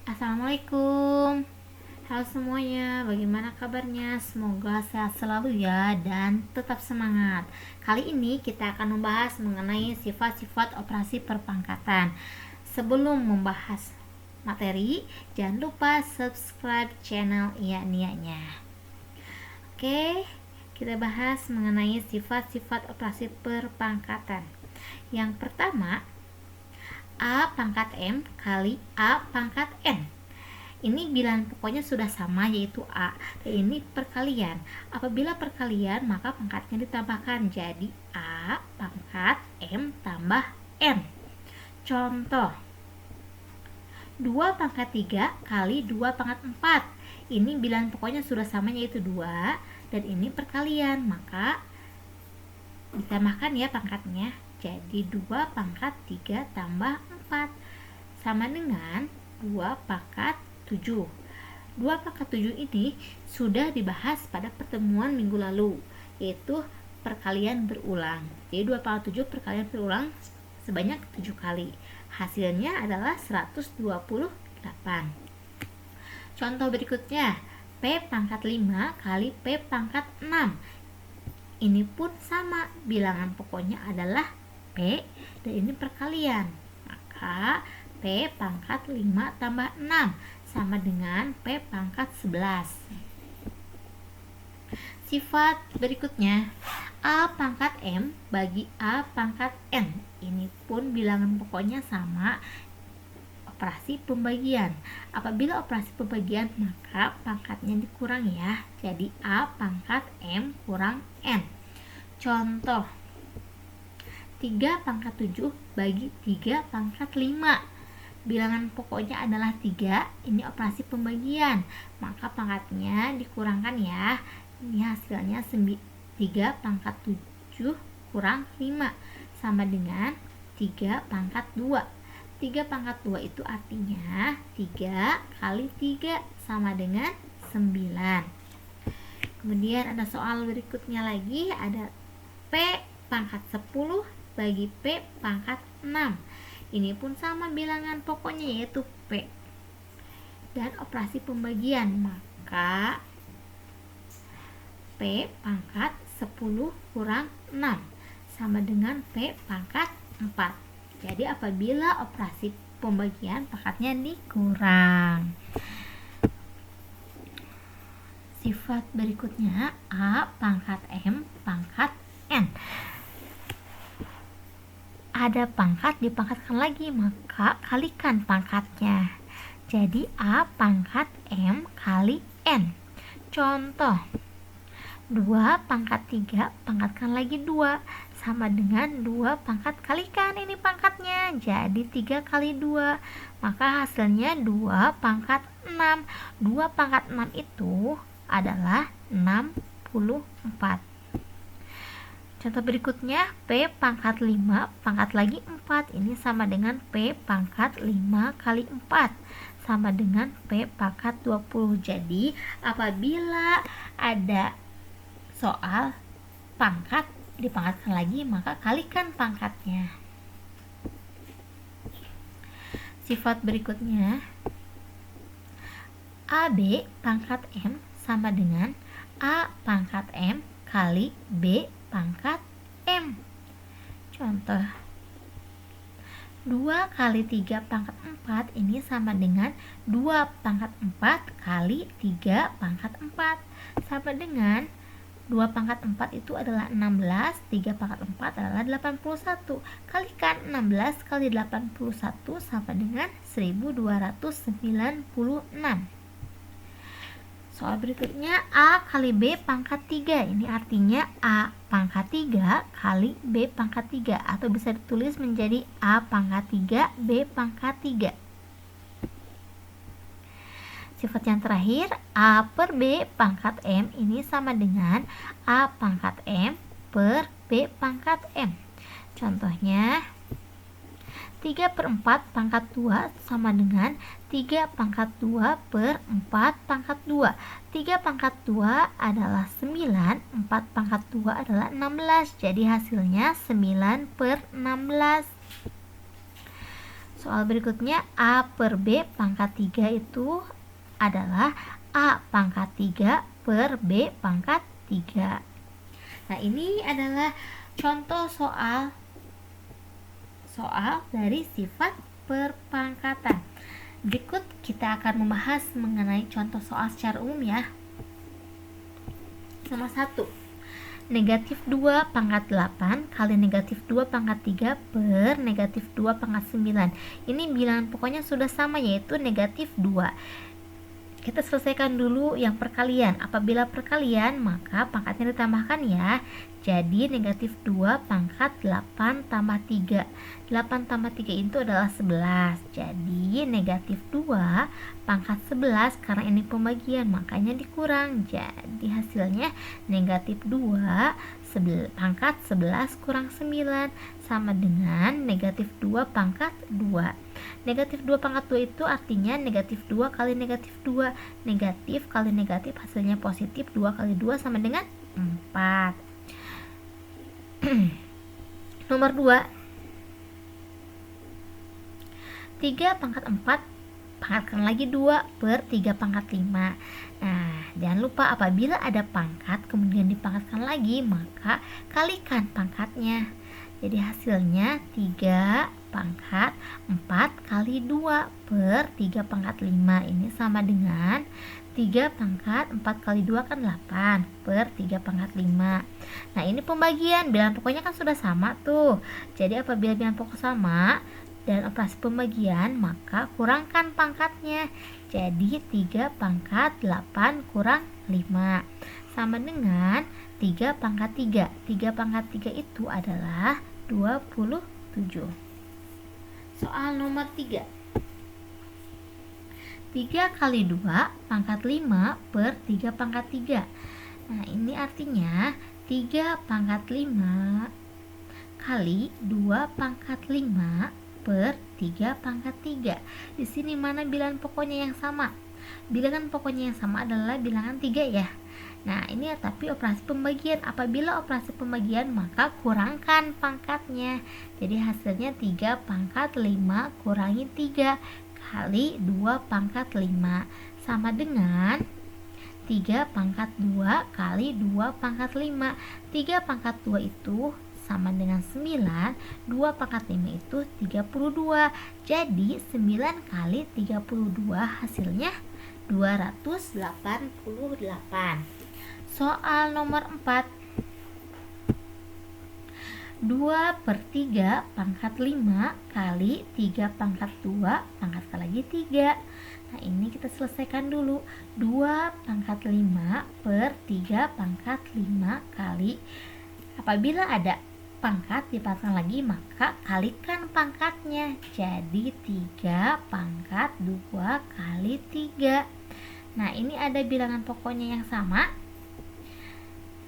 Assalamualaikum. Halo semuanya, bagaimana kabarnya? Semoga sehat selalu ya dan tetap semangat. Kali ini kita akan membahas mengenai sifat-sifat operasi perpangkatan. Sebelum membahas materi, jangan lupa subscribe channel Iya-Nianya. Oke, kita bahas mengenai sifat-sifat operasi perpangkatan. Yang pertama, A pangkat M kali A pangkat N. Ini bilangan pokoknya sudah sama, yaitu A. Dan ini perkalian. Apabila perkalian, maka pangkatnya ditambahkan jadi A pangkat M tambah N. Contoh, 2 pangkat 3 kali 2 pangkat 4. Ini bilangan pokoknya sudah sama, yaitu 2. Dan ini perkalian, maka ditambahkan ya pangkatnya. Jadi 2 pangkat 3 tambah 4 sama dengan 2 pangkat 7. 2 pangkat 7 ini sudah dibahas pada pertemuan minggu lalu, yaitu perkalian berulang. Jadi 2 pangkat 7 perkalian berulang sebanyak 7 kali. Hasilnya adalah 128. Contoh berikutnya, P pangkat 5 kali P pangkat 6. Ini pun sama, bilangan pokoknya adalah P dan ini perkalian, maka P pangkat 5 tambah 6 sama dengan P pangkat 11. Sifat berikutnya, A pangkat M bagi A pangkat N. Ini pun bilangan pokoknya sama, operasi pembagian. Apabila operasi pembagian, maka pangkatnya dikurang ya, jadi A pangkat M kurang N. Contoh, 3 pangkat 7 bagi 3 pangkat 5. Bilangan pokoknya adalah 3. Ini operasi pembagian, maka pangkatnya dikurangkan ya. Ini hasilnya 3 pangkat 7 kurang 5 sama dengan 3 pangkat 2. 3 pangkat 2 itu artinya 3 kali 3 sama dengan 9. Kemudian ada soal berikutnya lagi, ada P pangkat 10 bagi P pangkat 6. Ini pun sama bilangan pokoknya, yaitu P. Dan operasi pembagian, maka P pangkat 10 kurang 6 sama dengan P pangkat 4. Jadi apabila operasi pembagian, pangkatnya dikurang. Sifat berikutnya, A pangkat M pangkat N. Ada pangkat dipangkatkan lagi, maka kalikan pangkatnya. Jadi A pangkat M kali N. Contoh, 2 pangkat 3 pangkatkan lagi 2 sama dengan 2 pangkat kalikan ini pangkatnya, jadi 3 kali 2, maka hasilnya 2 pangkat 6. 2 pangkat 6 itu adalah 64. Contoh berikutnya, P pangkat 5 pangkat lagi 4. Ini sama dengan P pangkat 5 kali 4 sama dengan P pangkat 20. Jadi apabila ada soal pangkat dipangkatkan lagi, maka kalikan pangkatnya. Sifat berikutnya, AB pangkat M sama dengan A pangkat M kali B pangkat M. Contoh, 2 kali 3 pangkat 4 ini sama dengan 2 pangkat 4 kali 3 pangkat 4 sama dengan 2 pangkat 4 itu adalah 16, 3 pangkat 4 adalah 81. Kalikan 16 kali 81 sama dengan 1296. Soal berikutnya, A kali B pangkat 3. Ini artinya A pangkat 3 kali B pangkat 3, atau bisa ditulis menjadi A pangkat 3 B pangkat 3. Sifat yang terakhir, A per B pangkat M ini sama dengan A pangkat M per B pangkat M. Contohnya, 3 per 4 pangkat 2 sama dengan 3 pangkat 2 per 4 pangkat 2. 3 pangkat 2 adalah 9, 4 pangkat 2 adalah 16. Jadi hasilnya 9 per 16. Soal berikutnya, A per B pangkat 3 itu adalah A pangkat 3 per B pangkat 3. Nah, ini adalah contoh soal dari sifat perpangkatan. Berikut kita akan membahas mengenai contoh soal secara umum ya. Nomor 1. Negatif 2 pangkat 8 kali negatif 2 pangkat 3 per negatif 2 pangkat 9. Ini bilangan pokoknya sudah sama, yaitu negatif 2. Kita selesaikan dulu yang perkalian. Apabila perkalian, maka pangkatnya ditambahkan ya. Jadi negatif 2 pangkat 8 tambah 3. 8 tambah 3 itu adalah 11. Jadi negatif 2 pangkat 11, karena ini pembagian makanya dikurang. Jadi hasilnya negatif 2 pangkat 11 kurang 9 sama dengan negatif 2 pangkat 2. Negatif 2 pangkat 2 itu artinya negatif 2 kali negatif 2. Negatif kali negatif hasilnya positif. 2 kali 2 sama dengan 4. Nomor 2. 3 pangkat 4 pangkatkan lagi 2 per 3 pangkat 5. Nah, jangan lupa apabila ada pangkat kemudian dipangkatkan lagi, maka kalikan pangkatnya. Jadi hasilnya 3 pangkat 4 kali 2 per 3 pangkat 5. Ini sama dengan 3 pangkat 4 kali 2 kan 8 per 3 pangkat 5. Nah, ini pembagian, bilangan pokoknya kan sudah sama tuh. Jadi apabila bilangan pokok sama dan operasi pembagian, maka kurangkan pangkatnya. Jadi 3 pangkat 8 kurang 5 sama dengan 3 pangkat 3. 3 pangkat 3 itu adalah 27. Soal nomor 3. 3 kali 2 pangkat 5 per 3 pangkat 3. Nah, ini artinya 3 pangkat 5 kali 2 pangkat 5 per 3 pangkat 3. Di sini mana bilangan pokoknya yang sama? Bilangan pokoknya yang sama adalah bilangan 3 ya. Nah, ini tapi operasi pembagian. Apabila operasi pembagian, maka kurangkan pangkatnya. Jadi hasilnya 3 pangkat 5 kurangi 3 kali 2 pangkat 5 sama dengan 3 pangkat 2 kali 2 pangkat 5. 3 pangkat 2 itu sama dengan 9, 2 pangkat 5 itu 32. Jadi 9 kali 32 hasilnya 288. Soal nomor 4. 2 per 3 pangkat 5 kali 3 pangkat 2 pangkat lagi 3. Nah, ini kita selesaikan dulu. 2 pangkat 5 per 3 pangkat 5 kali, apabila ada pangkat dipangkatkan lagi, maka kalikan pangkatnya. Jadi 3 pangkat 2 kali 3. Nah, ini ada bilangan pokoknya yang sama.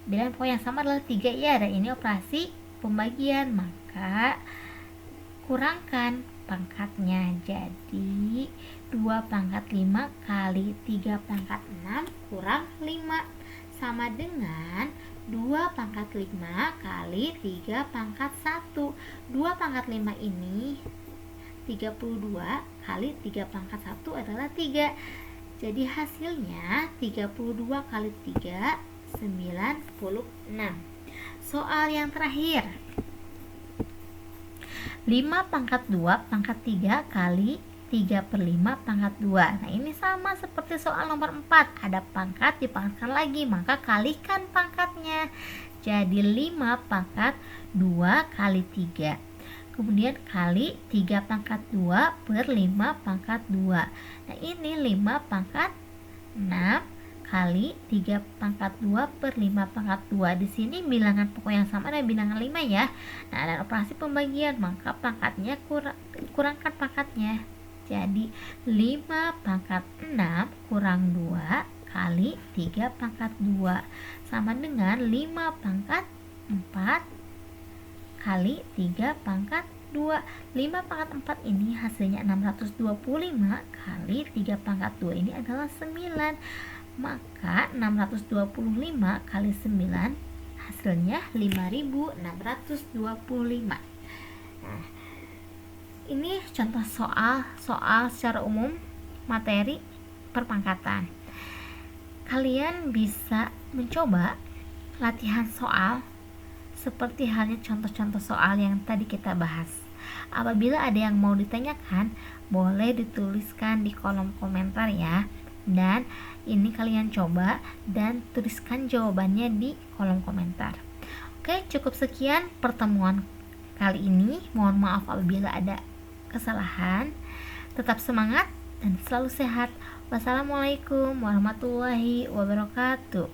Bilangan pokok yang sama adalah 3 ya, dan ini operasi pembagian, maka kurangkan pangkatnya. Jadi 2 pangkat 5 kali 3 pangkat 6 kurang 5 sama dengan 2 pangkat 5 kali 3 pangkat 1. 2 pangkat 5 ini 32 kali 3 pangkat 1 adalah 3. Jadi hasilnya 32 kali 3 96. Soal yang terakhir. 5 pangkat 2 pangkat 3 kali 3 per 5 pangkat 2. Nah, ini sama seperti soal nomor 4. Ada pangkat dipangkatkan lagi, maka kalikan pangkatnya. Jadi 5 pangkat 2 kali 3. Kemudian kali 3 pangkat 2 per 5 pangkat 2. Nah, ini 5 pangkat 6 kali 3 pangkat 2 per 5 pangkat 2. Di sini bilangan pokok yang sama adalah bilangan 5 ya. Nah, dan operasi pembagian, maka pangkatnya kurangkan pangkatnya. Jadi 5 pangkat 6 kurang 2 kali 3 pangkat 2 sama dengan 5 pangkat 4 kali 3 pangkat 2. 5 pangkat 4 ini hasilnya 625 kali 3 pangkat 2 ini adalah 9. Maka 625 kali 9 hasilnya 5625. Nah, Ini contoh soal secara umum materi perpangkatan. Kalian bisa mencoba latihan soal seperti halnya contoh-contoh soal yang tadi kita bahas. Apabila ada yang mau ditanyakan, boleh dituliskan di kolom komentar ya. Dan ini kalian coba dan tuliskan jawabannya di kolom komentar. Oke, cukup sekian pertemuan kali ini. Mohon maaf apabila ada kesalahan. Tetap semangat dan selalu sehat. Wassalamualaikum warahmatullahi wabarakatuh.